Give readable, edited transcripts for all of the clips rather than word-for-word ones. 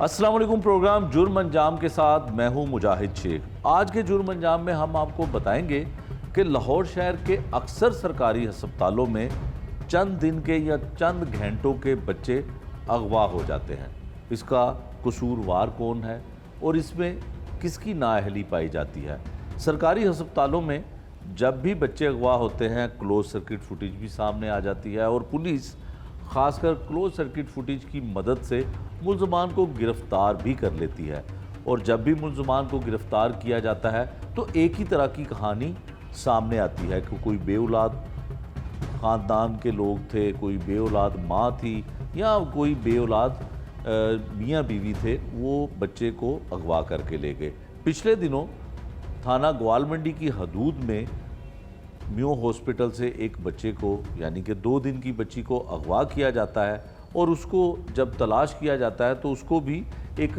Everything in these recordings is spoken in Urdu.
السلام علیکم، پروگرام جرم انجام کے ساتھ میں ہوں مجاہد شیخ۔ آج کے جرم انجام میں ہم آپ کو بتائیں گے کہ لاہور شہر کے اکثر سرکاری ہسپتالوں میں چند دن کے یا چند گھنٹوں کے بچے اغوا ہو جاتے ہیں۔ اس کا قصوروار کون ہے اور اس میں کس کی نااہلی پائی جاتی ہے؟ سرکاری ہسپتالوں میں جب بھی بچے اغوا ہوتے ہیں کلوز سرکٹ فوٹیج بھی سامنے آ جاتی ہے اور پولیس خاص کر کلوز سرکٹ فوٹیج کی مدد سے ملزمان کو گرفتار بھی کر لیتی ہے، اور جب بھی ملزمان کو گرفتار کیا جاتا ہے تو ایک ہی طرح کی کہانی سامنے آتی ہے کہ کوئی بے اولاد خاندان کے لوگ تھے، کوئی بے اولاد ماں تھی یا کوئی بے اولاد میاں بیوی تھے، وہ بچے کو اغوا کر کے لے گئے۔ پچھلے دنوں تھانہ گوالمنڈی کی حدود میں میو ہاسپٹل سے ایک بچے کو یعنی کہ 2 دن کی بچی کو اغوا کیا جاتا ہے، اور اس کو جب تلاش کیا جاتا ہے تو اس کو بھی ایک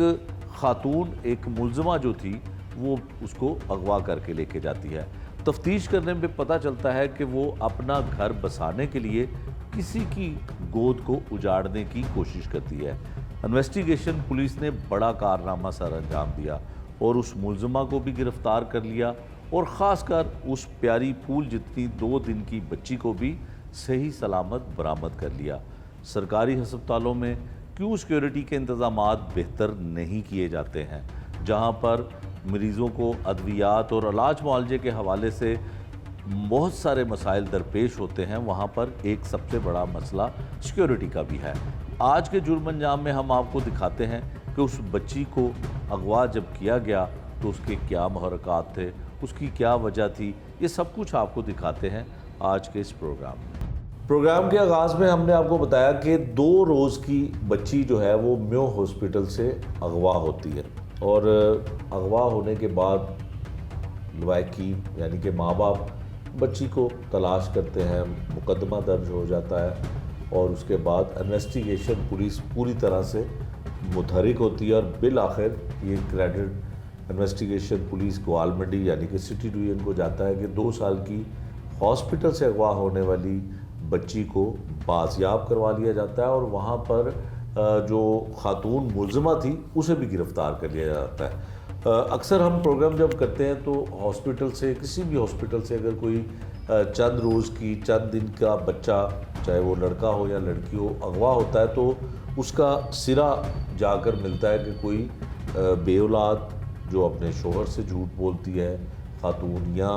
خاتون ایک ملزمہ جو تھی وہ اس کو اغوا کر کے لے کے جاتی ہے۔ تفتیش کرنے میں پتہ چلتا ہے کہ وہ اپنا گھر بسانے کے لیے کسی کی گود کو اجاڑنے کی کوشش کرتی ہے۔ انویسٹیگیشن پولیس نے بڑا کارنامہ سر انجام دیا اور اس ملزمہ کو بھی گرفتار کر لیا، اور خاص کر اس پیاری پھول جتنی 2 دن کی بچی کو بھی صحیح سلامت برآمد کر لیا۔ سرکاری ہسپتالوں میں کیوں سیکیورٹی کے انتظامات بہتر نہیں کیے جاتے ہیں؟ جہاں پر مریضوں کو ادویات اور علاج معالجے کے حوالے سے بہت سارے مسائل درپیش ہوتے ہیں، وہاں پر ایک سب سے بڑا مسئلہ سیکیورٹی کا بھی ہے۔ آج کے جرم انجام میں ہم آپ کو دکھاتے ہیں کہ اس بچی کو اغوا جب کیا گیا تو اس کے کیا محرکات تھے، اس کی کیا وجہ تھی، یہ سب کچھ آپ کو دکھاتے ہیں آج کے اس پروگرام میں۔ پروگرام کے آغاز میں ہم نے آپ کو بتایا کہ 2 روز کی بچی جو ہے وہ میو ہاسپٹل سے اغوا ہوتی ہے، اور اغوا ہونے کے بعد لوائقین یعنی کہ ماں باپ بچی کو تلاش کرتے ہیں، مقدمہ درج ہو جاتا ہے، اور اس کے بعد انویسٹیگیشن پولیس پوری طرح سے متحرک ہوتی ہے، اور بالآخر یہ کریڈٹ انویسٹیگیشن پولیس گوالمنڈی یعنی کہ سٹی ڈویژن کو جاتا ہے کہ 2 سال کی ہاسپٹل سے اغوا ہونے والی بچی کو بازیاب کروا لیا جاتا ہے، اور وہاں پر جو خاتون ملزمہ تھی اسے بھی گرفتار کر لیا جاتا ہے۔ اکثر ہم پروگرام جب کرتے ہیں تو ہاسپٹل سے کسی بھی ہاسپٹل سے اگر کوئی چند روز کی چند دن کا بچہ چاہے وہ لڑکا ہو یا لڑکی ہو اغوا ہوتا ہے تو اس کا سرا جا کر ملتا ہے کہ کوئی بے اولاد جو اپنے شوہر سے جھوٹ بولتی ہے خاتون، یا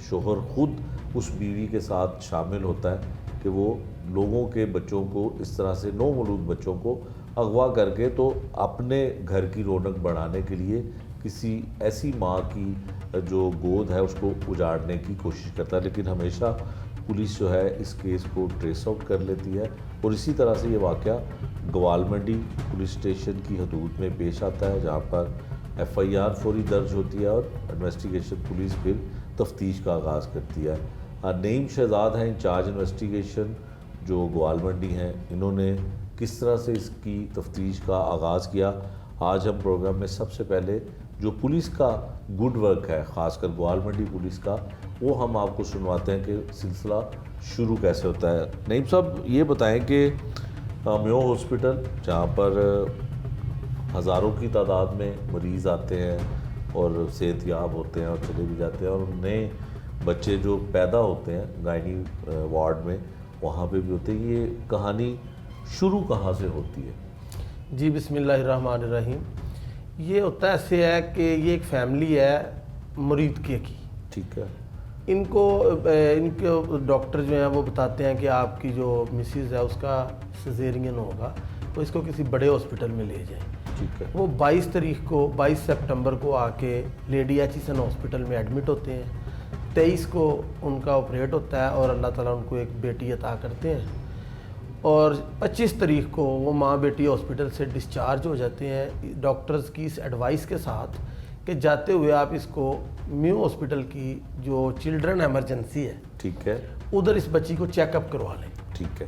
شوہر خود اس بیوی کے ساتھ شامل ہوتا ہے کہ وہ لوگوں کے بچوں کو اس طرح سے نومولود بچوں کو اغوا کر کے تو اپنے گھر کی رونق بڑھانے کے لیے کسی ایسی ماں کی جو گود ہے اس کو اجاڑنے کی کوشش کرتا ہے، لیکن ہمیشہ پولیس جو ہے اس کیس کو ٹریس آؤٹ کر لیتی ہے، اور اسی طرح سے یہ واقعہ گوالمنڈی پولیس اسٹیشن کی حدود میں پیش آتا ہے، جہاں پر ایف آئی آر فوری درج ہوتی ہے اور انویسٹیگیشن پولیس پھر تفتیش کا آغاز کرتی ہے۔ نعیم شہزاد ہیں انچارج انویسٹیگیشن جو گوالمنڈی ہیں، انہوں نے کس طرح سے اس کی تفتیش کا آغاز کیا، آج ہم پروگرام میں سب سے پہلے جو پولیس کا گڈ ورک ہے خاص کر گوالمنڈی پولیس کا وہ ہم آپ کو سنواتے ہیں کہ سلسلہ شروع کیسے ہوتا ہے۔ نعیم صاحب یہ بتائیں کہ میو ہاسپٹل جہاں پر ہزاروں کی تعداد میں مریض آتے ہیں اور صحت یاب ہوتے ہیں اور چلے بھی جاتے ہیں، اور نئے بچے جو پیدا ہوتے ہیں گائنی وارڈ میں وہاں پہ بھی ہوتے ہیں، یہ کہانی شروع کہاں سے ہوتی ہے؟ جی بسم اللہ الرحمن الرحیم۔ یہ ہوتا ایسے ہے کہ یہ ایک فیملی ہے مریدکے کی، ٹھیک ہے۔ ان کے ڈاکٹر جو ہیں وہ بتاتے ہیں کہ آپ کی جو مسز ہے اس کا سیزیرین ہوگا تو اس کو کسی بڑے ہاسپٹل میں لے جائیں، ٹھیک ہے۔ وہ 22 سپٹمبر کو آ کے لیڈی ایچیسن ہاسپٹل میں ایڈمٹ ہوتے ہیں، 23 کو ان کا آپریٹ ہوتا ہے اور اللہ تعالیٰ ان کو ایک بیٹی عطا کرتے ہیں، اور 25 تاریخ کو وہ ماں بیٹی ہاسپٹل سے ڈسچارج ہو جاتے ہیں ڈاکٹرز کی اس ایڈوائس کے ساتھ کہ جاتے ہوئے آپ اس کو میو ہاسپٹل کی جو چلڈرن ایمرجنسی ہے ٹھیک ہے، ادھر اس بچی کو چیک اپ کروا لیں۔ ٹھیک ہے۔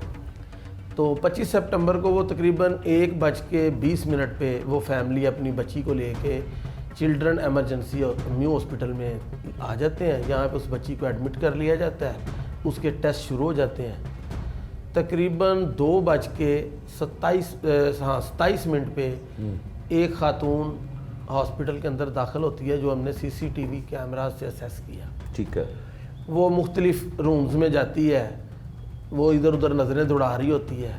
تو 25 سپٹمبر کو وہ تقریباً 1:20 پہ وہ فیملی اپنی بچی کو لے کے چلڈرن ایمرجنسی میو ہاسپٹل میں آ جاتے ہیں، یہاں پہ اس بچی کو ایڈمٹ کر لیا جاتا ہے، اس کے ٹیسٹ شروع ہو جاتے ہیں۔ تقریباً 2:27 پہ ایک خاتون ہاسپٹل کے اندر داخل ہوتی ہے جو ہم نے سی سی ٹی وی کیمراز سے اسیس کیا. ٹھیک ہے. وہ مختلف رومز میں جاتی ہے, وہ ادھر ادھر نظریں دوڑا رہی ہوتی ہے,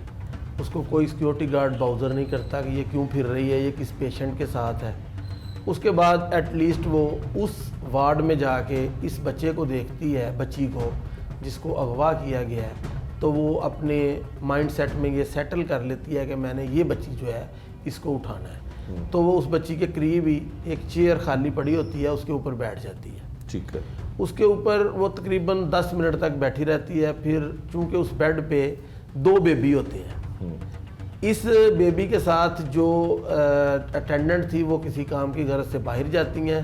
اس کو کوئی سیکیورٹی گارڈ باؤزر نہیں کرتا کہ یہ کیوں پھر رہی ہے, یہ کس پیشنٹ کے ساتھ ہے. اس کے بعد ایٹ لیسٹ وہ اس وارڈ میں جا کے اس بچے کو دیکھتی ہے, بچی کو جس کو اغوا کیا گیا ہے, تو وہ اپنے مائنڈ سیٹ میں یہ سیٹل کر لیتی ہے کہ میں نے یہ بچی جو ہے اس کو اٹھانا ہے. تو وہ اس بچی کے قریب ہی ایک چیئر خالی پڑی ہوتی ہے, اس کے اوپر بیٹھ جاتی ہے. ٹھیک ہے. اس کے اوپر وہ تقریباً 10 منٹ تک بیٹھی رہتی ہے. پھر چونکہ اس بیڈ پہ 2 بیبی ہوتے ہیں, اس بیبی کے ساتھ جو اٹینڈنٹ تھی وہ کسی کام کی غرض سے باہر جاتی ہیں,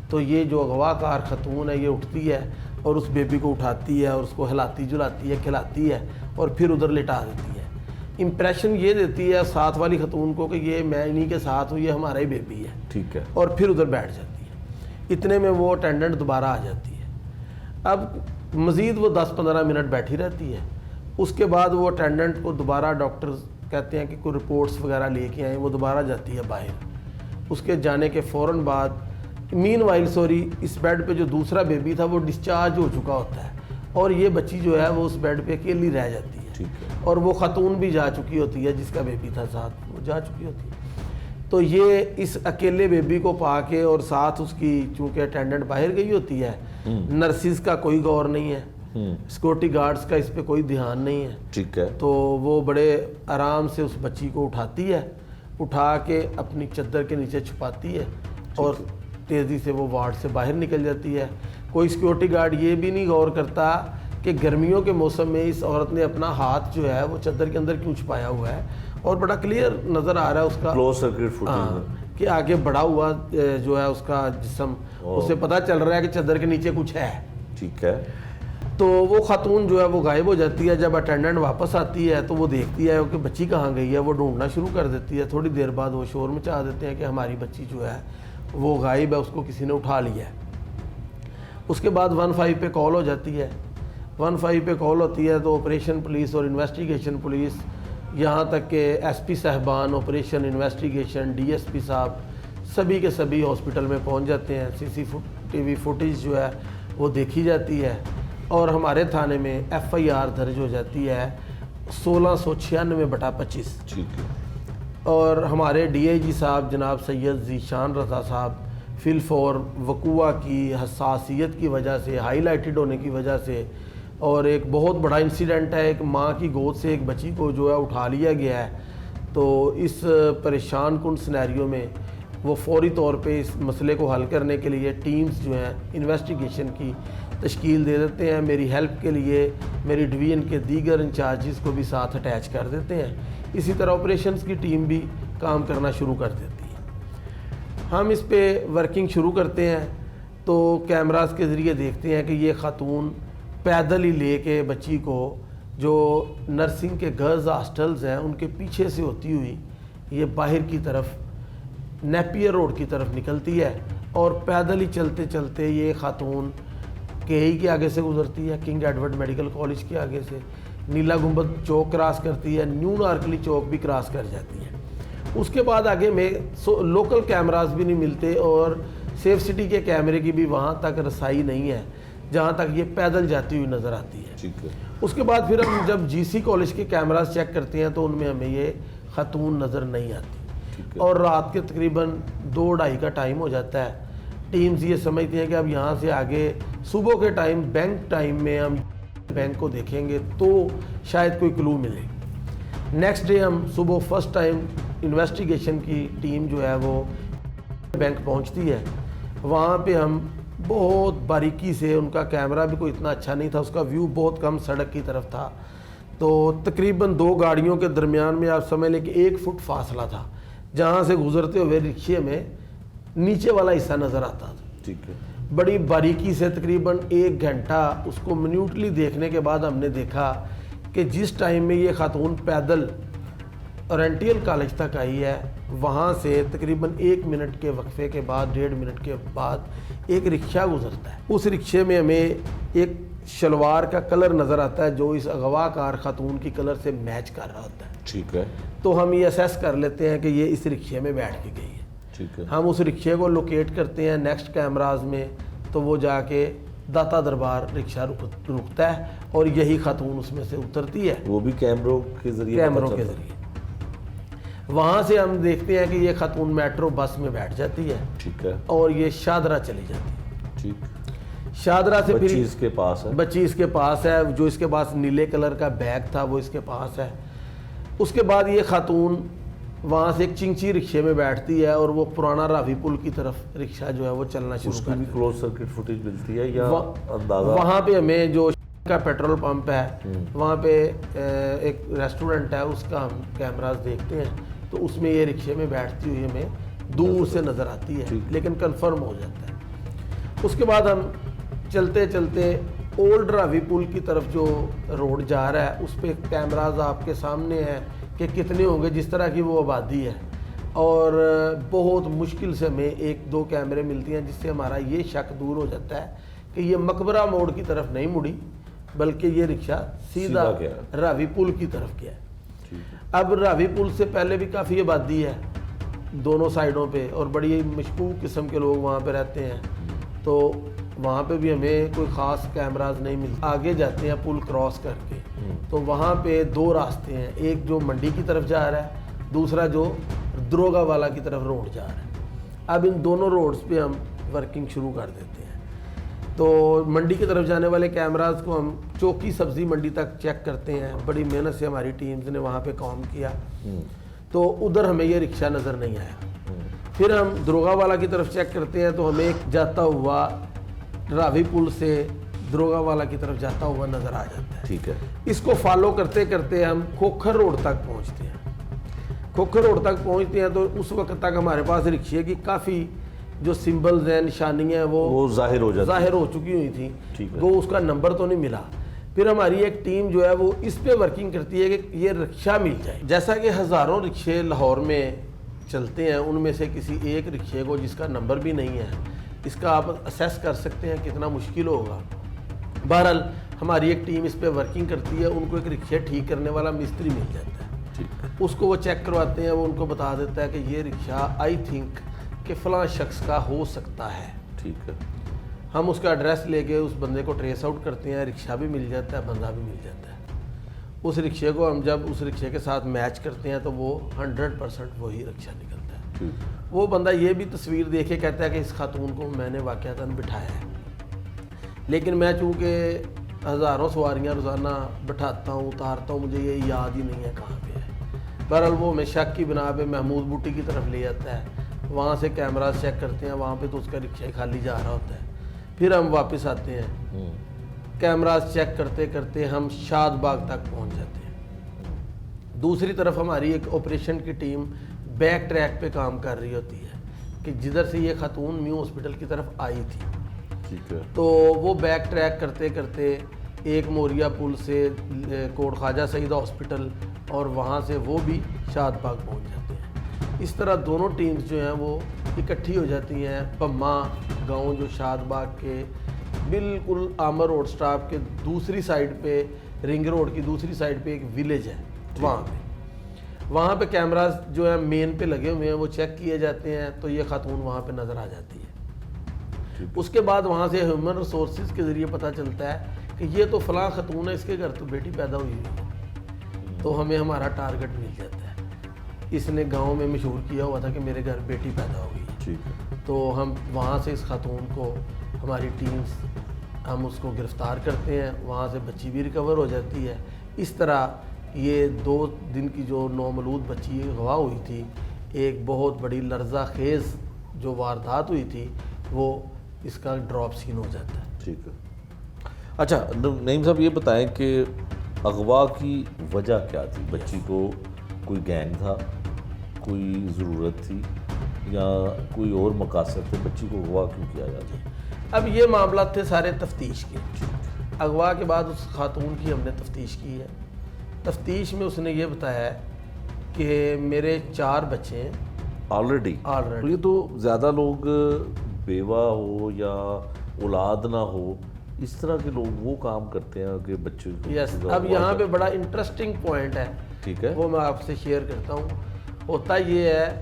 تو یہ جو اغوا کار خاتون ہے یہ اٹھتی ہے اور اس بیبی کو اٹھاتی ہے اور اس کو ہلاتی جلاتی ہے, کھلاتی ہے اور پھر ادھر لٹا دیتی ہے. امپریشن یہ دیتی ہے ساتھ والی خاتون کو کہ یہ میں انہی کے ساتھ ہوں, یہ ہمارا ہی بیبی ہے. ٹھیک ہے. اور پھر ادھر بیٹھ جاتی ہے. اتنے میں وہ اٹینڈنٹ دوبارہ آ جاتی ہے. اب مزید وہ 10-15 منٹ بیٹھی رہتی ہے. اس کے بعد وہ اٹینڈنٹ کو دوبارہ ڈاکٹرز کہتے ہیں کہ کوئی رپورٹس وغیرہ لے کے آئیں, وہ دوبارہ جاتی ہے باہر. اس کے جانے کے فوراً بعد مین وائل اس بیڈ پہ جو دوسرا بیبی تھا وہ ڈسچارج ہو چکا ہوتا ہے اور یہ بچی جو ہے وہ اس بیڈ پہ اکیلی رہ جاتی ہے. اور وہ خاتون بھی جا چکی ہوتی ہے جس کا بیبی تھا ساتھ, وہ جا چکی ہوتی ہے. تو یہ اس اکیلے بیبی کو پا کے اور ساتھ اس کی چونکہ اٹینڈنٹ باہر گئی ہوتی ہے, نرسز کا کوئی غور نہیں ہے, سیکورٹی گارڈز کا اس پہ کوئی دھیان نہیں ہے. ٹھیک ہے. تو وہ بڑے آرام سے اس بچی کو اٹھاتی ہے, اٹھا کے اپنی چادر کے نیچے چھپاتی ہے اور تیزی سے وہ وارڈ سے باہر نکل جاتی ہے. کوئی سیکورٹی گارڈ یہ بھی نہیں غور کرتا کہ گرمیوں کے موسم میں اس عورت نے اپنا ہاتھ جو ہے وہ چادر کے اندر کیوں چھپایا ہوا ہے, اور بڑا کلیئر نظر آ رہا ہے اس کا کلوز سرکٹ فوٹیج کہ آگے بڑا ہوا جو ہے اس کا جسم, اسے پتہ چل رہا ہے کہ چادر کے نیچے کچھ ہے. ٹھیک ہے. تو وہ خاتون جو ہے وہ غائب ہو جاتی ہے. جب اٹینڈنٹ واپس آتی ہے تو وہ دیکھتی ہے کہ بچی کہاں گئی ہے, وہ ڈھونڈنا شروع کر دیتی ہے. تھوڑی دیر بعد وہ شور مچا دیتے ہیں کہ ہماری بچی جو ہے وہ غائب ہے, اس کو کسی نے اٹھا لیا ہے. اس کے بعد 15 پہ کال ہو جاتی ہے. 15 پہ کال ہوتی ہے تو آپریشن پولیس اور انویسٹیگیشن پولیس, یہاں تک کہ ایس پی صاحبان, operation investigation, D S P صاحب, سبھی کے سبھی ہاسپٹل میں پہنچ جاتے ہیں. سی سی ٹی وی فوٹیج جو ہے وہ دیکھی جاتی ہے اور ہمارے تھانے میں ایف آئی آر درج ہو جاتی ہے 1696/25. ٹھیک ہے. اور ہمارے ڈی آئی جی صاحب جناب سید ذیشان رضا صاحب فی الفور وقوع کی حساسیت کی وجہ سے, ہائی لائٹڈ ہونے کی وجہ سے, اور ایک بہت بڑا انسیڈنٹ ہے, ایک ماں کی گود سے ایک بچی کو جو ہے اٹھا لیا گیا ہے, تو اس پریشان کن سینیریو میں وہ فوری طور پہ اس مسئلے کو حل کرنے کے لیے ٹیمز جو ہیں انویسٹیگیشن کی تشکیل دے دیتے ہیں. میری ہیلپ کے لیے میری ڈویژن کے دیگر انچارجز کو بھی ساتھ اٹیچ کر دیتے ہیں. اسی طرح آپریشنز کی ٹیم بھی کام کرنا شروع کر دیتی ہے. ہم اس پہ ورکنگ شروع کرتے ہیں تو کیمراز کے ذریعے دیکھتے ہیں کہ یہ خاتون پیدل ہی لے کے بچی کو, جو نرسنگ کے گرلز ہاسٹلز ہیں ان کے پیچھے سے ہوتی ہوئی یہ باہر کی طرف نیپیر روڈ کی طرف نکلتی ہے, اور پیدل ہی چلتے چلتے یہ خاتون کے ہی کے آگے سے گزرتی ہے, کنگ ایڈورڈ میڈیکل کالج کے آگے سے, نیلا گنبد چوک کراس کرتی ہے, نیو نارکلی چوک بھی کراس کر جاتی ہے. اس کے بعد آگے میں لوکل کیمراز بھی نہیں ملتے اور سیف سٹی کے کیمرے کی بھی وہاں تک رسائی نہیں ہے جہاں تک یہ پیدل جاتی ہوئی نظر آتی ہے. ٹھیک ہے. اس کے بعد پھر ہم جب جی سی کالج کے کیمراز چیک کرتے ہیں تو ان میں ہمیں یہ خاتون نظر نہیں آتی, اور رات کے تقریباً 2-2:30 کا ٹائم ہو جاتا ہے. ٹیمز یہ سمجھتی ہیں کہ اب یہاں سے آگے صبح کے ٹائم بینک ٹائم میں ہم بینک کو دیکھیں گے تو شاید کوئی کلو ملے. نیکسٹ ڈے ہم صبح فرسٹ ٹائم انویسٹیگیشن کی ٹیم جو ہے وہ بینک پہنچتی ہے. وہاں پہ ہم بہت باریکی سے, ان کا کیمرہ بھی کوئی اتنا اچھا نہیں تھا, اس کا ویو بہت کم سڑک کی طرف تھا, تو تقریباً 2 گاڑیوں کے درمیان میں آپ سمجھ لیں کہ 1 فٹ فاصلہ تھا جہاں سے گزرتے ہوئے رکشے میں نیچے والا حصہ نظر آتا تھا. ٹھیک ہے. بڑی باریکی سے تقریباً 1 گھنٹہ اس کو منیوٹلی دیکھنے کے بعد ہم نے دیکھا کہ جس ٹائم میں یہ خاتون پیدل اورینٹیل کالج تک آئی ہے وہاں سے تقریباً 1 منٹ کے وقفے کے بعد 1.5 منٹ کے بعد ایک رکشہ گزرتا ہے. اس رکشے میں ہمیں ایک شلوار کا کلر نظر آتا ہے جو اس اغوا کار خاتون کی کلر سے میچ کر رہا ہوتا ہے. ٹھیک ہے. تو ہم یہ اسیس کر لیتے ہیں کہ یہ اس رکشے میں بیٹھ کے گئی ہے. ٹھیک ہے. ہم اس رکشے کو لوکیٹ کرتے ہیں نیکسٹ کیمراز میں, تو وہ جا کے داتا دربار رکشہ رکتا ہے اور یہی خاتون اس میں سے اترتی ہے, وہ بھی کیمروں کے ذریعے کیمروں کے ذریعے. وہاں سے ہم دیکھتے ہیں کہ یہ خاتون میٹرو بس میں بیٹھ جاتی ہے, ٹھیک ہے, اور یہ شاہدرہ چلی جاتی ہے. ٹھیک. شاہدرہ سے بچی پھر اس کے پاس ہے, بچی اس کے پاس ہے, جو اس کے پاس نیلے کلر کا بیگ تھا وہ اس کے پاس ہے. اس کے بعد یہ خاتون وہاں سے ایک چنچی رکشے میں بیٹھتی ہے اور وہ پرانا راوی پل کی طرف رکشہ جو ہے وہ چلنا شروع اس کی کر بھی دیتی کلوز سرکٹ فوٹیج ملتی ہے یا ہے. اندازہ؟ وہاں پہ ہمیں جو کا پیٹرول پمپ ہے وہاں پہ ایک ریسٹورنٹ ہے, اس کا ہم کیمراز دیکھتے ہیں تو اس میں یہ رکشے میں بیٹھتی ہوئی ہمیں دور سے نظر آتی ہے, لیکن کنفرم ہو جاتا ہے. اس کے بعد ہم چلتے چلتے اولڈ راوی پل کی طرف جو روڈ جا رہا ہے اس پہ کیمراز آپ کے سامنے ہیں کہ کتنے ہوں گے, جس طرح کی وہ آبادی ہے, اور بہت مشکل سے ہمیں ایک دو کیمرے ملتی ہیں جس سے ہمارا یہ شک دور ہو جاتا ہے کہ یہ مقبرہ موڑ کی طرف نہیں مڑی بلکہ یہ رکشہ سیدھا راوی پل کی طرف گیا ہے. اب راوی پل سے پہلے بھی کافی آبادی ہے دونوں سائڈوں پہ اور بڑی مشکوک قسم کے لوگ وہاں پہ رہتے ہیں, تو وہاں پہ بھی ہمیں کوئی خاص کیمراز نہیں ملتے. آگے جاتے ہیں پل کراس کر کے تو وہاں پہ دو راستے ہیں, ایک جو منڈی کی طرف جا رہا ہے, دوسرا جو دروگا والا کی طرف روڈ جا رہا ہے. اب ان دونوں روڈز پہ ہم ورکنگ شروع کر دیتے ہیں. تو منڈی کی طرف جانے والے کیمراز کو ہم چوکی سبزی منڈی تک چیک کرتے ہیں, بڑی محنت سے ہماری ٹیمز نے وہاں پہ کام کیا, تو ادھر ہمیں یہ رکشہ نظر نہیں آیا. پھر ہم دروگا والا کی طرف چیک کرتے ہیں تو ہمیں ایک جاتا ہوا راوی پل سے دروگا والا کی طرف جاتا ہوا نظر آ جاتا ہے. ٹھیک ہے. اس کو فالو کرتے کرتے ہم کھوکھر روڈ تک پہنچتے ہیں. کھوکھر روڈ تک پہنچتے ہیں تو اس وقت تک ہمارے پاس رکشے کی کافی جو سمبلز ہیں, نشانیاں وہ ظاہر ہو چکی ہوئی تھیں, وہ اس کا نمبر تو نہیں ملا. پھر ہماری ایک ٹیم جو ہے وہ اس پہ ورکنگ کرتی ہے کہ یہ رکشہ مل جائے. جیسا کہ ہزاروں رکشے لاہور میں چلتے ہیں, ان میں سے کسی ایک رکشے کو جس کا نمبر بھی نہیں ہے, اس کا آپ اسیس کر سکتے ہیں کتنا مشکل ہوگا. بہرحال ہماری ایک ٹیم اس پہ ورکنگ کرتی ہے, ان کو ایک رکشے ٹھیک کرنے والا مستری مل جاتا ہے. اس کو وہ چیک کرواتے ہیں, وہ ان کو بتا دیتا ہے کہ یہ رکشہ آئی تھنک کہ فلاں شخص کا ہو سکتا ہے. ٹھیک ہے. ہم اس کا ایڈریس لے کے اس بندے کو ٹریس آؤٹ کرتے ہیں, رکشہ بھی مل جاتا ہے, بندہ بھی مل جاتا ہے. اس رکشے کو ہم جب اس رکشے کے ساتھ میچ کرتے ہیں تو وہ 100% وہی رکشہ نکلتا ہے. وہ بندہ یہ بھی تصویر دیکھے کہتا ہے کہ اس خاتون کو میں نے واقعتاً بٹھایا ہے, لیکن میں چونکہ ہزاروں سواریاں روزانہ بٹھاتا ہوں اتارتا ہوں, مجھے یہ یاد ہی نہیں ہے کہاں پہ ہے. بہرحال وہ ہمیں شک کی بنا پہ محمود بوٹی کی طرف لے جاتا ہے, وہاں سے کیمراز چیک کرتے ہیں, وہاں پہ تو اس کا رکشہ خالی جا رہا ہوتا ہے. پھر ہم واپس آتے ہیں, کیمراز چیک کرتے کرتے ہم شاد باغ تک پہنچ جاتے ہیں. دوسری طرف ہماری ایک آپریشن کی ٹیم بیک ٹریک پہ کام کر رہی ہوتی ہے کہ جدھر سے یہ خاتون نیو ہاسپٹل کی طرف آئی تھی. تو وہ بیک ٹریک کرتے کرتے ایک موریا پل سے کوٹ خواجہ سعیدہ ہاسپٹل اور وہاں سے وہ بھی شاد باغ پہنچ جاتے ہیں. اس طرح دونوں ٹیمز جو ہیں وہ اکٹھی ہو جاتی ہیں. پما گاؤں جو شاد باغ کے بالکل عامر روڈ سٹاپ کے دوسری سائڈ پہ, رنگ روڈ کی دوسری سائڈ پہ ایک ویلیج ہے, وہاں پہ کیمراز جو ہیں مین پہ لگے ہوئے ہیں, وہ چیک کیے جاتے ہیں تو یہ خاتون وہاں پہ نظر آ جاتی ہے. اس کے بعد وہاں سے ہیومن ریسورسز کے ذریعے پتہ چلتا ہے کہ یہ تو فلاں خاتون ہے, اس کے گھر تو بیٹی پیدا ہوئی ہے, تو ہمیں ہمارا ٹارگٹ مل جاتا ہے. اس نے گاؤں میں مشہور کیا ہوا تھا کہ میرے گھر بیٹی پیدا ہو گئی. تو ہم وہاں سے اس خاتون کو, ہماری ٹیمز ہم اس کو گرفتار کرتے ہیں, وہاں سے بچی بھی ریکور ہو جاتی ہے. اس طرح یہ 2 دن کی جو نومولود بچی اغوا ہوئی تھی, ایک بہت بڑی لرزہ خیز جو واردات ہوئی تھی, وہ اس کا ڈراپ سین ہو جاتا ہے. ٹھیک ہے. اچھا نعیم صاحب یہ بتائیں کہ اغوا کی وجہ کیا تھی؟ بچی کو کوئی گینگ تھا, کوئی ضرورت تھی, یا کوئی اور مقاصد تھے؟ بچی کو اغوا کیوں کیا جاتا ہے؟ اب یہ معاملات تھے سارے تفتیش کے. اغوا کے بعد اس خاتون کی ہم نے تفتیش کی ہے. تفتیش میں اس نے یہ بتایا کہ میرے 4 بچے ہیں آلریڈی. یہ تو زیادہ لوگ بیوہ ہو یا اولاد نہ ہو, اس طرح کے لوگ وہ کام کرتے ہیں کہ بچے. یس. اب یہاں پہ بڑا انٹرسٹنگ پوائنٹ ہے, ٹھیک ہے, وہ میں آپ سے شیئر کرتا ہوں. ہوتا یہ ہے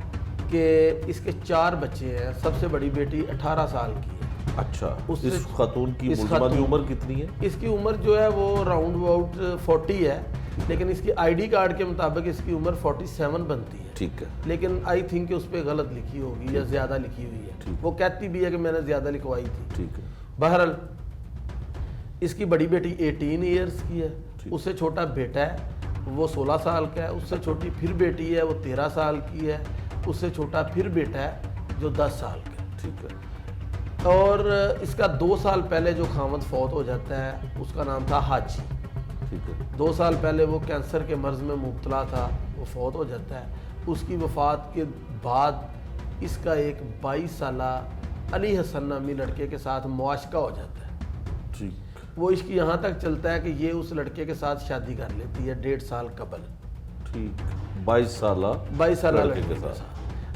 کہ اس کے 4 بچے ہیں. سب سے بڑی بیٹی 18 سال کی ہے. اچھا, اس خاتون کی ملزمہ کی عمر کتنی ہے؟ اس کی عمر جو ہے وہ راؤنڈ اباؤٹ 40 ہے, لیکن اس کی آئی ڈی کارڈ کے مطابق اس کی عمر 47 بنتی ہے. ٹھیک ہے, لیکن آئی تھنک کہ اس پہ غلط لکھی ہوگی یا زیادہ لکھی ہوئی ہے. وہ کہتی بھی ہے کہ میں نے زیادہ لکھوائی تھی. ٹھیک ہے. بہرحال اس کی بڑی بیٹی 18 ایئرس کی ہے. اس سے چھوٹا بیٹا ہے وہ 16 سال کا ہے. اس سے چھوٹی پھر بیٹی ہے وہ 13 سال کی ہے. اس سے چھوٹا پھر بیٹا ہے جو 10 سال کا ہے. ٹھیک ہے. اور اس کا 2 سال پہلے جو خاوند فوت ہو جاتا ہے اس کا نام تھا حاجی. ٹھیک ہے. 2 سال پہلے وہ کینسر کے مرض میں مبتلا تھا, وہ فوت ہو جاتا ہے. اس کی وفات کے بعد اس کا ایک 22 سالہ علی حسن نامی لڑکے کے ساتھ معاشقہ ہو جاتا ہے. ٹھیک. وہ عشق یہاں تک چلتا ہے کہ یہ اس لڑکے کے ساتھ شادی کر لیتی ہے 1.5 سال قبل. ٹھیک. 22 سالہ لڑکے کے ساتھ.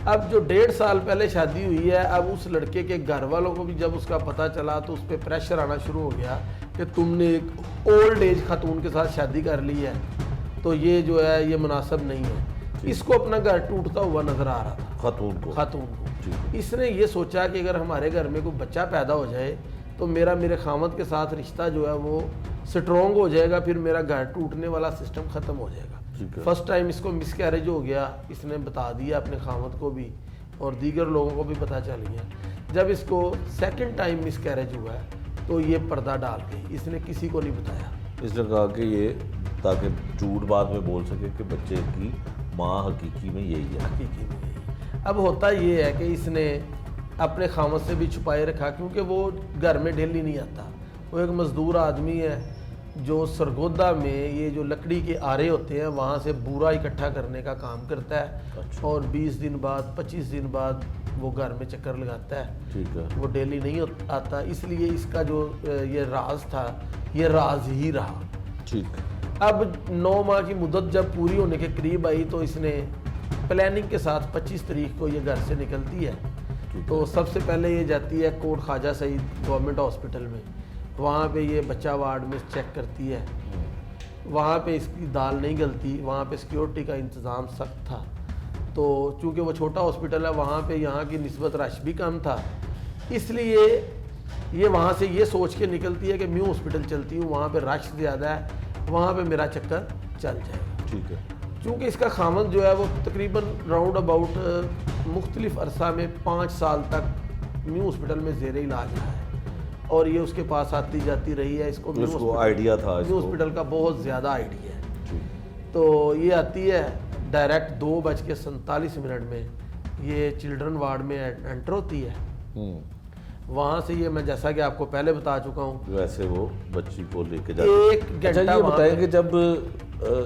اب جو 1.5 سال پہلے شادی ہوئی ہے, اب اس لڑکے کے گھر والوں کو بھی جب اس کا پتہ چلا تو اس پہ پریشر آنا شروع ہو گیا کہ تم نے ایک اولڈ ایج خاتون کے ساتھ شادی کر لی ہے تو یہ جو ہے یہ مناسب نہیں ہے. اس کو اپنا گھر ٹوٹتا ہوا نظر آ رہا تھا خاتون کو. اس نے یہ سوچا کہ اگر ہمارے گھر میں کوئی بچہ پیدا ہو جائے تو میرے خامد کے ساتھ رشتہ جو ہے وہ سٹرونگ ہو جائے گا, پھر میرا گھر ٹوٹنے والا سسٹم ختم ہو جائے گا. فرسٹ ٹائم اس کو مس کیریج ہو گیا, اس نے بتا دیا اپنے خامد کو بھی اور دیگر لوگوں کو بھی پتہ چل گیا. جب اس کو سیکنڈ ٹائم مس کیریج ہوا ہے تو یہ پردہ ڈال گئی, اس نے کسی کو نہیں بتایا. اس نے کہا کہ یہ تاکہ جھوٹ بعد میں بول سکے کہ بچے کی ماں حقیقی میں یہی ہے. اب ہوتا یہ ہے کہ اس نے اپنے خامد سے بھی چھپائے رکھا کیونکہ وہ گھر میں ڈیلی نہیں آتا. وہ ایک مزدور آدمی ہے جو سرگودا میں یہ جو لکڑی کے آرے ہوتے ہیں وہاں سے بورا اکٹھا کرنے کا کام کرتا ہے. اور 20 دن بعد 25 دن بعد وہ گھر میں چکر لگاتا ہے. ٹھیک ہے. وہ ڈیلی نہیں آتا, اس لیے اس کا جو یہ راز تھا یہ راز ہی رہا. ٹھیک. اب 9 ماہ کی مدت جب پوری ہونے کے قریب آئی تو اس نے پلاننگ کے ساتھ 25 تاریخ کو یہ گھر سے نکلتی ہے. تو سب سے پہلے یہ جاتی ہے کوٹ خواجہ سعید گورنمنٹ ہاسپٹل میں. وہاں پہ یہ بچہ وارڈ میں چیک کرتی ہے. وہاں پہ اس کی دال نہیں گلتی, وہاں پہ سیکیورٹی کا انتظام سخت تھا. تو چونکہ وہ چھوٹا ہاسپٹل ہے وہاں پہ یہاں کی نسبت رش بھی کم تھا, اس لیے یہ وہاں سے یہ سوچ کے نکلتی ہے کہ میو ہاسپٹل چلتی ہوں, وہاں پہ رش زیادہ ہے, وہاں پہ میرا چکر چل جائے گا. ٹھیک ہے. چونکہ اس کا خامد جو ہے وہ تقریباً راؤنڈ اباؤٹ مختلف عرصہ میں 5 سال تک میو ہاسپٹل میں زیر علاج رہا ہے اور یہ اس کے پاس آتی جاتی رہی ہے. اس کو آئیڈیا تھا میو ہاسپٹل کا بہت زیادہ آئیڈیا ہے. تو یہ آتی ہے ڈائریکٹ 2:47 میں یہ چلڈرن وارڈ میں انٹر ہوتی ہے. وہاں سے یہ میں جیسا کہ آپ کو پہلے بتا چکا ہوں ویسے وہ بچی کو لے کے جاتی. 1 گھنٹہ یہ بتائیں کہ جب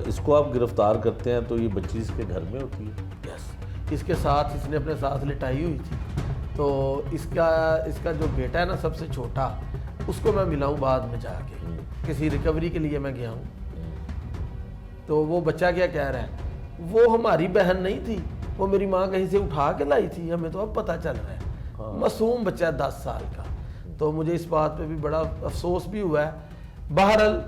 اس کو آپ گرفتار کرتے ہیں تو یہ بچی اس کے گھر میں ہوتی ہے؟ یس, اس کے ساتھ اس نے اپنے ساتھ لٹائی ہوئی تھی. تو اس کا جو بیٹا ہے نا سب سے چھوٹا, اس کو میں ملا ہوں بعد میں جا کے, کسی ریکوری کے لیے میں گیا ہوں. تو وہ بچہ کیا کہہ رہا ہے, وہ ہماری بہن نہیں تھی, وہ میری ماں کہیں سے اٹھا کے لائی تھی, ہمیں تو اب پتہ چل رہا ہے. معصوم بچہ 10 سال کا. تو مجھے اس بات پہ بھی بڑا افسوس بھی ہوا ہے. بہرحال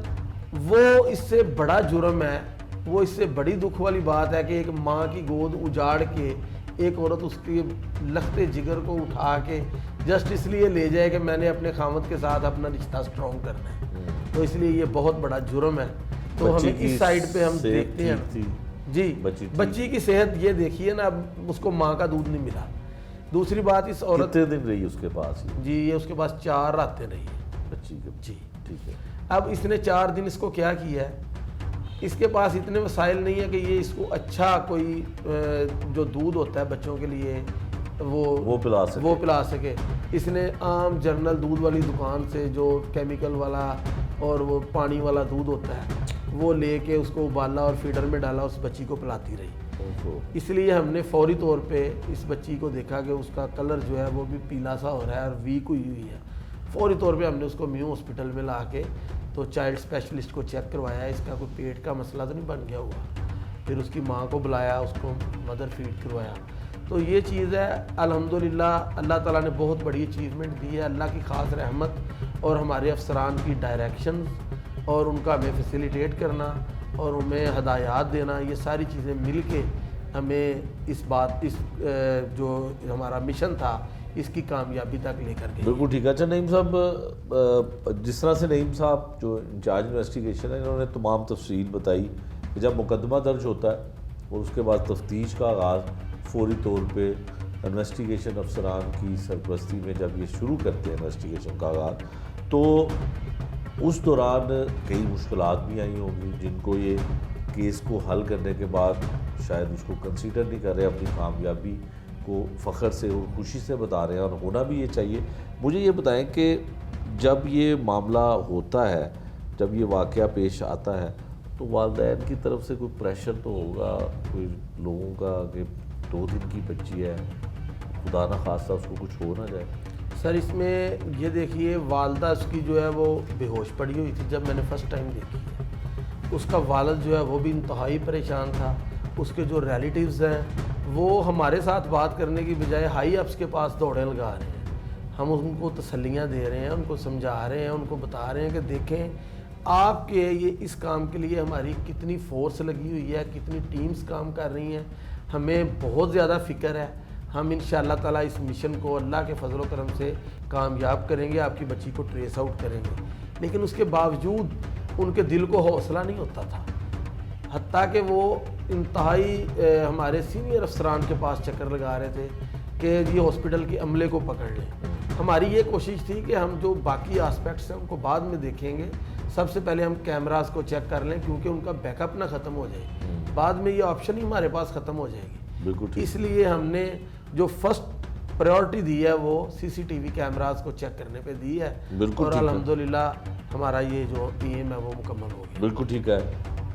وہ اس سے بڑا جرم ہے, وہ اس سے بڑی دکھ والی بات ہے کہ ایک ماں کی گود اجاڑ کے ایک عورت اس کے لختے جگر کو اٹھا کے جسٹ اس لیے لے جائے کہ میں نے اپنے خامد کے ساتھ اپنا رشتہ سٹرونگ کرنا ہے. تو اس لیے یہ بہت بڑا جرم ہے. تو ہمیں اس سائڈ پہ ہم دیکھتے ہیں جی بچی کی صحت یہ دیکھیے نا, اب اس کو ماں کا دودھ نہیں ملا. دوسری بات اس عورت کتنے دن رہی اس کے پاس؟ جی یہ اس کے پاس 4 راتیں رہی ہے بچی کے. جی ٹھیک ہے. اب اس نے 4 دن اس کو کیا کیا ہے, اس کے پاس اتنے وسائل نہیں ہے کہ یہ اس کو اچھا کوئی جو دودھ ہوتا ہے بچوں کے لیے وہ پلا سکے. اس نے عام جرنل دودھ والی دکان سے جو کیمیکل والا اور وہ پانی والا دودھ ہوتا ہے وہ لے کے اس کو ابالا اور فیڈر میں ڈالا, اس بچی کو پلاتی رہی. اس لیے ہم نے فوری طور پہ اس بچی کو دیکھا کہ اس کا کلر جو ہے وہ بھی پیلا سا ہو رہا ہے اور ویک ہوئی ہے. فوری طور پہ ہم نے اس کو میو ہاسپٹل میں لا کے تو چائلڈ اسپیشلسٹ کو چیک کروایا, اس کا کوئی پیٹ کا مسئلہ تو نہیں بن گیا ہوا. پھر اس کی ماں کو بلایا, اس کو مدر فیڈ کروایا. تو یہ چیز ہے الحمدللہ اللہ تعالیٰ نے بہت بڑی اچیومنٹ دی ہے. اللہ کی خاص رحمت اور ہمارے افسران کی ڈائریکشن اور ان کا ہمیں فیسیلیٹیٹ کرنا اور انہیں ہدایات دینا, یہ ساری چیزیں مل کے ہمیں اس جو ہمارا مشن تھا اس کی کامیابی تک لے کر گئی۔ بالکل ٹھیک ہے۔ اچھا نعیم صاحب، جس طرح سے نعیم صاحب جو انچارج انویسٹیگیشن ہے، انہوں نے تمام تفصیل بتائی کہ جب مقدمہ درج ہوتا ہے اور اس کے بعد تفتیش کا آغاز فوری طور پہ انویسٹیگیشن افسران کی سرپرستی میں جب یہ شروع کرتے ہیں انویسٹیگیشن کا آغاز، تو اس دوران کئی مشکلات بھی آئی ہوں گی جن کو یہ کیس کو حل کرنے کے بعد شاید اس کو کنسیڈر نہیں کر رہے، اپنی کامیابی کو فخر سے اور خوشی سے بتا رہے ہیں، اور ہونا بھی یہ چاہیے۔ مجھے یہ بتائیں کہ جب یہ معاملہ ہوتا ہے، جب یہ واقعہ پیش آتا ہے، تو والدین کی طرف سے کوئی پریشر تو ہوگا کوئی لوگوں کا کہ 2 دن کی بچی ہے، خدا نہ خواستہ اس کو کچھ ہو نہ جائے؟ سر اس میں یہ دیکھیے، والدہ اس کی جو ہے وہ بے ہوش پڑی ہوئی تھی جب میں نے فرسٹ ٹائم دیکھی ہے۔ اس کا والد جو ہے وہ بھی انتہائی پریشان تھا۔ اس کے جو ریلیٹیوز ہیں وہ ہمارے ساتھ بات کرنے کی بجائے ہائی اپس کے پاس دوڑیں لگا رہے ہیں۔ ہم ان کو تسلیاں دے رہے ہیں، ان کو سمجھا رہے ہیں، ان کو بتا رہے ہیں کہ دیکھیں آپ کے یہ اس کام کے لیے ہماری کتنی فورس لگی ہوئی ہے، کتنی ٹیمز کام کر رہی ہیں، ہمیں بہت زیادہ فکر ہے۔ ہم انشاءاللہ تعالیٰ اس مشن کو اللہ کے فضل و کرم سے کامیاب کریں گے، آپ کی بچی کو ٹریس آؤٹ کریں گے۔ لیکن اس کے باوجود ان کے دل کو حوصلہ نہیں ہوتا تھا، حتیٰ کہ وہ انتہائی ہمارے سینئر افسران کے پاس چکر لگا رہے تھے کہ یہ ہاسپٹل کے عملے کو پکڑ لیں۔ ہماری یہ کوشش تھی کہ ہم جو باقی آسپیکٹس ہیں ان کو بعد میں دیکھیں گے، سب سے پہلے ہم کیمراز کو چیک کر لیں کیونکہ ان کا بیک اپ نہ ختم ہو جائے، بعد میں یہ آپشن ہی ہمارے پاس ختم ہو جائے گی۔ بالکل اس لیے ہم نے جو فرسٹ پریورٹی دی ہے وہ CCTV کیمراز کو چیک کرنے پہ دی ہے، اور الحمدللہ ہمارا یہ جو ایم ہے وہ مکمل ہو گیا۔ بالکل ٹھیک ہے۔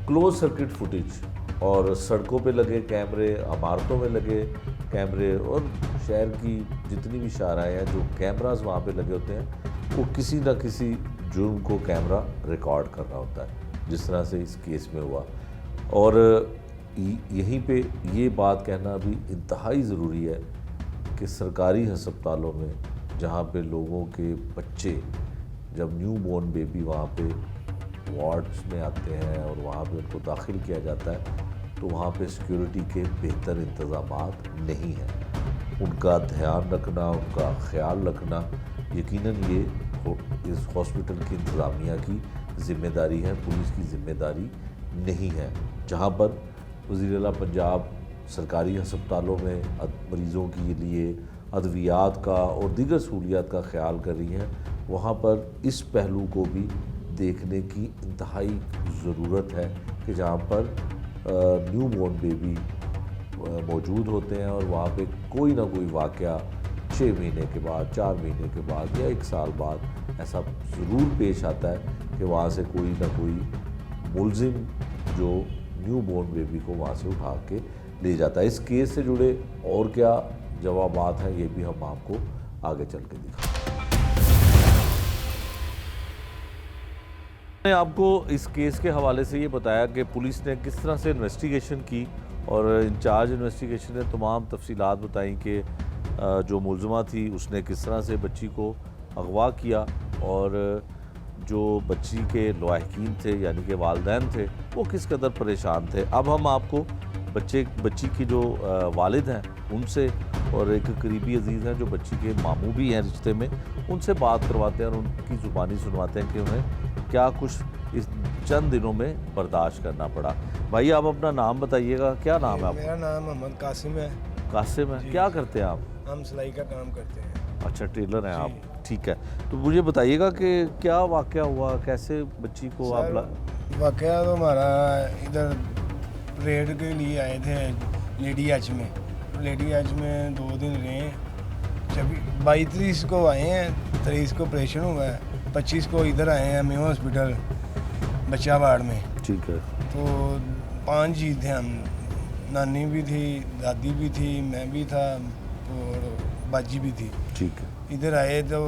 کلوز سرکٹ فوٹیج اور سڑکوں پہ لگے کیمرے، عمارتوں میں لگے کیمرے، اور شہر کی جتنی بھی شاہراہیں ہیں جو کیمراز وہاں پہ لگے ہوتے ہیں، وہ کسی نہ کسی جرم کو کیمرہ ریکارڈ کر رہا ہوتا ہے، جس طرح سے اس کیس میں ہوا۔ اور یہیں پہ یہ بات کہنا بھی انتہائی ضروری ہے کہ سرکاری ہسپتالوں میں جہاں پہ لوگوں کے بچے، جب نیو بورن بیبی وہاں پہ وارڈز میں آتے ہیں اور وہاں پہ ان کو داخل کیا جاتا ہے، تو وہاں پہ سیکیورٹی کے بہتر انتظامات نہیں ہیں۔ ان کا دھیان رکھنا، ان کا خیال رکھنا یقیناً یہ اس ہاسپٹل کی انتظامیہ کی ذمہ داری ہے، پولیس کی ذمہ داری نہیں ہے۔ جہاں پر وزیر اعلیٰ پنجاب سرکاری ہسپتالوں میں مریضوں کے لیے ادویات کا اور دیگر سہولیات کا خیال کر رہی ہیں، وہاں پر اس پہلو کو بھی دیکھنے کی انتہائی ضرورت ہے کہ جہاں پر نیو بورن بیبی موجود ہوتے ہیں اور وہاں پہ کوئی نہ کوئی واقعہ 6 مہینے کے بعد، 4 مہینے کے بعد یا 1 سال بعد ایسا ضرور پیش آتا ہے کہ وہاں سے کوئی نہ کوئی ملزم جو نیو بورن بیبی کو وہاں سے اٹھا کے لے جاتا ہے۔ اس کیس سے جڑے اور کیا جوابات ہیں یہ بھی ہم آپ کو آگے چل کے دکھائیں۔ میں نے آپ کو اس کیس کے حوالے سے یہ بتایا کہ پولیس نے کس طرح سے انویسٹیگیشن کی، اور انچارج انویسٹیگیشن نے تمام تفصیلات بتائیں کہ جو ملزمہ تھی اس نے کس طرح سے بچی کو اغوا کیا، اور جو بچی کے لواحقین تھے یعنی کہ والدین تھے وہ کس قدر پریشان تھے۔ اب ہم آپ کو بچی کی جو والد ہیں ان سے، اور ایک قریبی عزیز ہیں جو بچی کے ماموں بھی ہیں رشتے میں، ان سے بات کرواتے ہیں اور ان کی زبانی سنواتے ہیں کہ انہیں کیا کچھ اس چند دنوں میں برداشت کرنا پڑا۔ بھائی آپ اپنا نام بتائیے گا، کیا نام ہے آپ کا؟ میرا نام محمد قاسم ہے۔ قاسم ہے۔ کیا کرتے ہیں آپ؟ ہم سلائی کا کام کرتے ہیں۔ اچھا، ٹیلر ہیں آپ، ٹھیک ہے۔ تو مجھے بتائیے گا کہ کیا واقعہ ہوا، کیسے بچی کو آپ واقعہ تو ہمارا ادھر ریڈ کے لیے آئے تھے لیڈی ایچ میں، لیڈی ایچ میں 2 دن رہے، جب 22 کو آئے ہیں، 23 کو آپریشن ہوا ہے، 25 کو ادھر آئے ہیں میو ہاسپٹل بچہ وارڈ میں۔ ٹھیک ہے۔ تو 5 ہی تھے ہم، نانی بھی تھی، دادی بھی تھی، میں بھی تھا اور باجی بھی تھی۔ ٹھیک ہے۔ ادھر آئے تو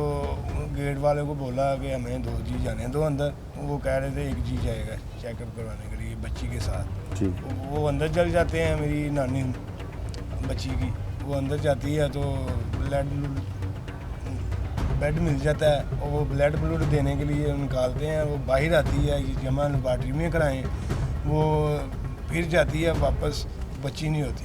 گیٹ والے کو بولا کہ ہمیں 2 جی جانے دو اندر، وہ کہہ رہے تھے 1 جی جائے گا چیک اپ کروانے کے لیے بچی کے ساتھ۔ ٹھیک۔ وہ اندر چل جاتے ہیں، میری نانی بچی کی، وہ اندر جاتی ہے تو بیڈ مل جاتا ہے، اور وہ بلڈ دینے کے لیے نکالتے ہیں، وہ باہر آتی ہے جمع لیبارٹری میں کرائیں، وہ پھر جاتی ہے واپس، بچی نہیں ہوتی۔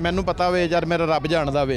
ਮੈਨੂੰ ਪਤਾ ਵੇ ਯਾਰ ਮੇਰਾ ਰੱਬ ਜਾਣਦਾ ਵੇ,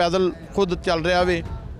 ਪੈਦਲ ਖੁਦ ਚੱਲ ਰਿਹਾ ਵੇ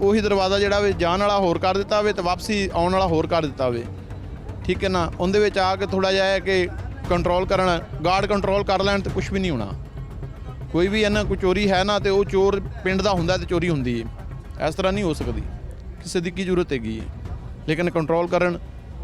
ਉਹੀ ਦਰਵਾਜ਼ਾ ਜਿਹੜਾ ਵੇ ਜਾਣ ਵਾਲਾ ਹੋਰ ਕਰ ਦਿੱਤਾ ਵੇ ਤੇ ਵਾਪਸੀ ਆਉਣ ਵਾਲਾ ਹੋਰ ਕਰ ਦਿੱਤਾ ਵੇ, ਠੀਕ ਹੈ ਨਾ। ਉਹਦੇ ਵਿੱਚ ਆ ਕੇ ਥੋੜਾ ਜਿਹਾ ਹੈ ਕਿ ਕੰਟਰੋਲ ਕਰਨ, ਗਾਰਡ ਕੰਟਰੋਲ ਕਰ ਲੈਣ ਤੇ ਕੁਝ ਵੀ ਨਹੀਂ ਹੋਣਾ। ਕੋਈ ਵੀ ਇਹਨਾਂ ਕੋਈ ਚੋਰੀ ਹੈ ਨਾ ਤੇ ਉਹ ਚੋਰ ਪਿੰਡ ਦਾ ਹੁੰਦਾ ਤੇ ਚੋਰੀ ਹੁੰਦੀ ਹੈ, ਇਸ ਤਰ੍ਹਾਂ ਨਹੀਂ ਹੋ ਸਕਦੀ, ਕਿਸੇ ਦੀ ਕੀ ਜ਼ਰੂਰਤ ਹੈਗੀ ਹੈ। ਲੇਕਿਨ ਕੰਟਰੋਲ ਕਰਨ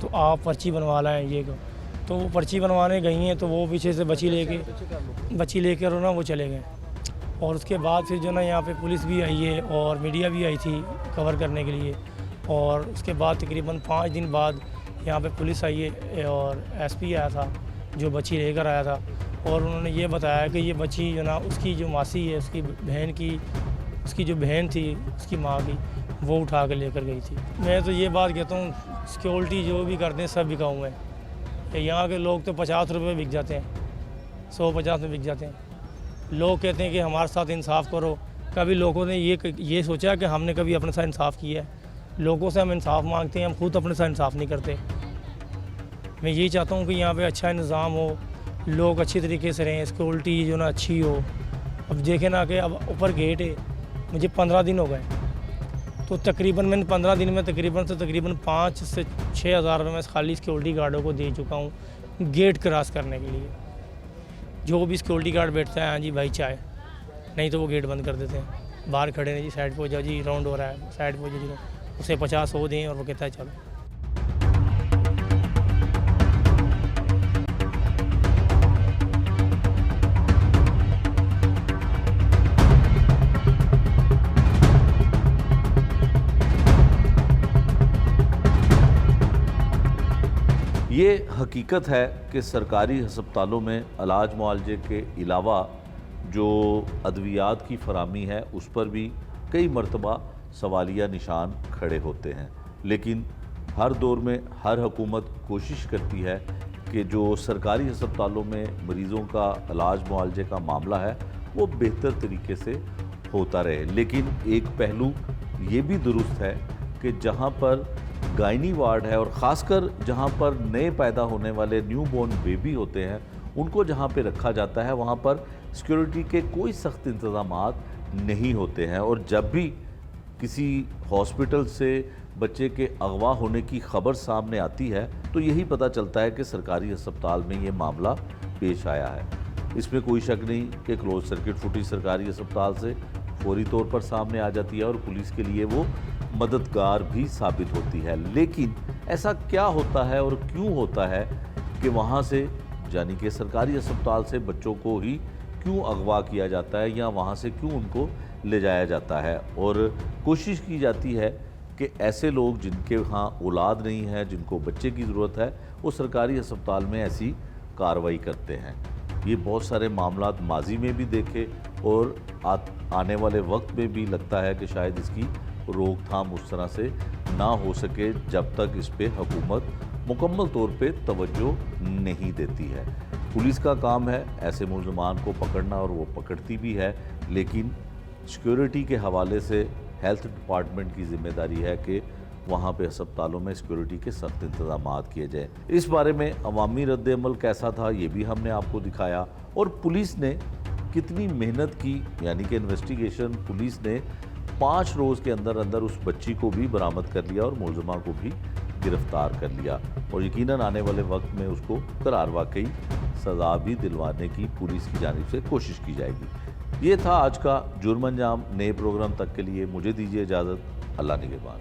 تو آپ پرچی بنوا لائیں یہ تو وہ پرچی بنوانے گئی ہیں تو وہ پیچھے سے بچی لے کر نا وہ چلے گئے. اور اس کے بعد پھر جو نا یہاں پہ پولیس بھی آئی ہے اور میڈیا بھی آئی تھی کور کرنے کے لیے. اور اس کے بعد تقریباً 5 دن بعد یہاں پہ پولیس آئی ہے اور ایس پی آیا تھا جو بچی لے کر آیا تھا. اور انہوں نے یہ بتایا کہ یہ بچی جو نا اس کی جو ماسی ہے اس کی جو بہن تھی اس کی ماں کی وہ اٹھا کے لے کر گئی تھی. میں تو یہ بات کہتا ہوں سیکورٹی جو بھی کرتے ہیں سب بکا ہوئے ہیں. کہ یہاں کے لوگ تو 50 روپے بک جاتے ہیں, 150 میں بک جاتے ہیں. لوگ کہتے ہیں کہ ہمارے ساتھ انصاف کرو. کبھی لوگوں نے یہ سوچا کہ ہم نے کبھی اپنے ساتھ انصاف کیا ہے؟ لوگوں سے ہم انصاف مانگتے ہیں, ہم خود اپنے ساتھ انصاف نہیں کرتے. میں یہی چاہتا ہوں کہ یہاں پہ اچھا نظام ہو, لوگ اچھی طریقے سے رہیں, سیکورٹی جو نا اچھی ہو. اب دیکھیں نا کہ اب اوپر گیٹ ہے, مجھے 15 دن ہو گئے تو تقریباً میں نے 15 دن میں تقریباً 5 سے 6 ہزار روپے میں خالی سیکورٹی گارڈوں کو دے چکا ہوں گیٹ کراس کرنے کے لیے. جو بھی سیکورٹی گارڈ بیٹھتا ہے ہاں جی بھائی چائے, نہیں تو وہ گیٹ بند کر دیتے ہیں. باہر کھڑے ہیں جی سائڈ پہ ہو جاؤ جی راؤنڈ ہو رہا ہے سائڈ پہ ہو جاؤ جی, اسے 50-100 دیں اور وہ کہتا ہے چلو. یہ حقیقت ہے کہ سرکاری ہسپتالوں میں علاج معالجے کے علاوہ جو ادویات کی فراہمی ہے اس پر بھی کئی مرتبہ سوالیہ نشان کھڑے ہوتے ہیں. لیکن ہر دور میں ہر حکومت کوشش کرتی ہے کہ جو سرکاری ہسپتالوں میں مریضوں کا علاج معالجے کا معاملہ ہے وہ بہتر طریقے سے ہوتا رہے. لیکن ایک پہلو یہ بھی درست ہے کہ جہاں پر گائنی وارڈ ہے اور خاص کر جہاں پر نئے پیدا ہونے والے نیو بورن بیبی ہوتے ہیں ان کو جہاں پہ رکھا جاتا ہے وہاں پر سیکورٹی کے کوئی سخت انتظامات نہیں ہوتے ہیں. اور جب بھی کسی ہاسپٹل سے بچے کے اغوا ہونے کی خبر سامنے آتی ہے تو یہی پتہ چلتا ہے کہ سرکاری ہسپتال میں یہ معاملہ پیش آیا ہے. اس میں کوئی شک نہیں کہ کلوز سرکٹ فوٹیج سرکاری ہسپتال سے فوری طور پر سامنے آ جاتی ہے اور پولیس کے لیے وہ مددگار بھی ثابت ہوتی ہے. لیکن ایسا کیا ہوتا ہے اور کیوں ہوتا ہے کہ وہاں سے یعنی کہ سرکاری ہسپتال سے بچوں کو ہی کیوں اغوا کیا جاتا ہے یا وہاں سے کیوں ان کو لے جایا جاتا ہے؟ اور کوشش کی جاتی ہے کہ ایسے لوگ جن کے ہاں اولاد نہیں ہے, جن کو بچے کی ضرورت ہے, وہ سرکاری ہسپتال میں ایسی کارروائی کرتے ہیں. یہ بہت سارے معاملات ماضی میں بھی دیکھے اور آنے والے وقت میں بھی لگتا ہے کہ شاید اس کی روک تھام اس طرح سے نہ ہو سکے جب تک اس پہ حکومت مکمل طور پہ توجہ نہیں دیتی ہے. پولیس کا کام ہے ایسے ملزمان کو پکڑنا اور وہ پکڑتی بھی ہے, لیکن سیکورٹی کے حوالے سے ہیلتھ ڈپارٹمنٹ کی ذمہ داری ہے کہ وہاں پہ ہسپتالوں میں سیکورٹی کے سخت انتظامات کیے جائیں. اس بارے میں عوامی رد عمل کیسا تھا یہ بھی ہم نے آپ کو دکھایا, اور پولیس نے کتنی محنت کی, یعنی کہ انویسٹیگیشن پولیس نے 5 روز کے اندر اندر اس بچی کو بھی برآمد کر لیا اور ملزمہ کو بھی گرفتار کر لیا, اور یقیناً آنے والے وقت میں اس کو قرار واقعی سزا بھی دلوانے کی پولیس کی جانب سے کوشش کی جائے گی. یہ تھا آج کا جرم انجام. نئے پروگرام تک کے لیے مجھے دیجیے اجازت. اللہ نگہبان.